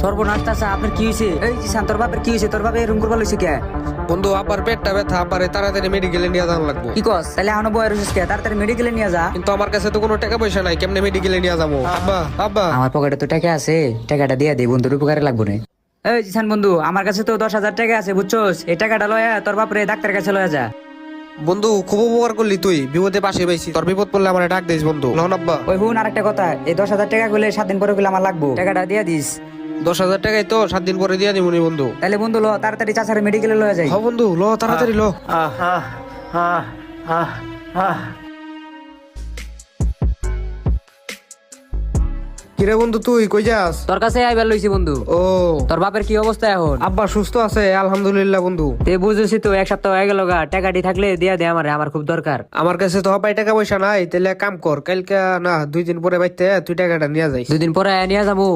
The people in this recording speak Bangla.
সর্বনাশ চাচা, আপনার কি হয়েছে? এই জিসান, তোর বাপের কি হয়েছে? তোর বাপে এরকম করবার লইছে কে? বন্ধু আবার পেটটা ব্যথা, আপারে তাড়াতাড়ি মেডিকেলে নিয়ে যাওয়া লাগবো। কি কস? তাহলে এখনো বয়ের হইছিস কে? তাড়াতাড়ি মেডিকেলে নিয়ে যা। কিন্তু আমার কাছে তো কোনো টাকা পয়সা নাই, কেমনে মেডিকেলে নিয়ে যাবো? আব্বা আব্বা আমার পকেটে তো টাকা আছে, টাকাটা দিয়ে দে, বন্ধুর উপকারে লাগবো না। এই জিসান বন্ধু, আমার কাছে তো 10,000 টাকা আছে, বুঝছস? এই টাকাটা লয়া তোর বাপরে ডাক্তারের কাছে লয়া যা। বন্ধু খুব উপকার করলি তুই, বিপদে পাশে পাইছি। তোর বিপদ পড়লে আমার ডাক দিস বন্ধু। লন আব্বা। ওই হুন, আরেকটা কথা, এই 10,000 টাকা গুলো 7 দিন পরে গুলো আমার লাগবো, টাকাটা দিয়ে দিস। 10,000 টাকাই তো 7 দিন পরে দিয়ে দিবনি বন্ধু। তাহলে বন্ধু ল, তাড়াতাড়ি চাচারে মেডিকেলে লয়া যাই। হ বন্ধু ল, তাড়াতাড়ি ল। কিরে বন্ধু তুই কই যাস? তোর কাছে আইবার লইছি বন্ধু। ও তোর বাপের কি অবস্থা এখন? আব্বা সুস্থ আছে আলহামদুলিল্লাহ বন্ধু। তে বুঝেছি তো, 1 সপ্তাহ হয়ে গেল গা, টাকাটি থাকলে দিয়া দে আমারে, আমার খুব দরকার। আমার কাছে তো হবাই টাকা পয়সা নাই, তাহলে এক কাম কর, কালকে না 2 দিন পরে বাইতে তুই টাকাটা নিয়ে যাইস। 2 দিন পরে নিয়ে যাবো।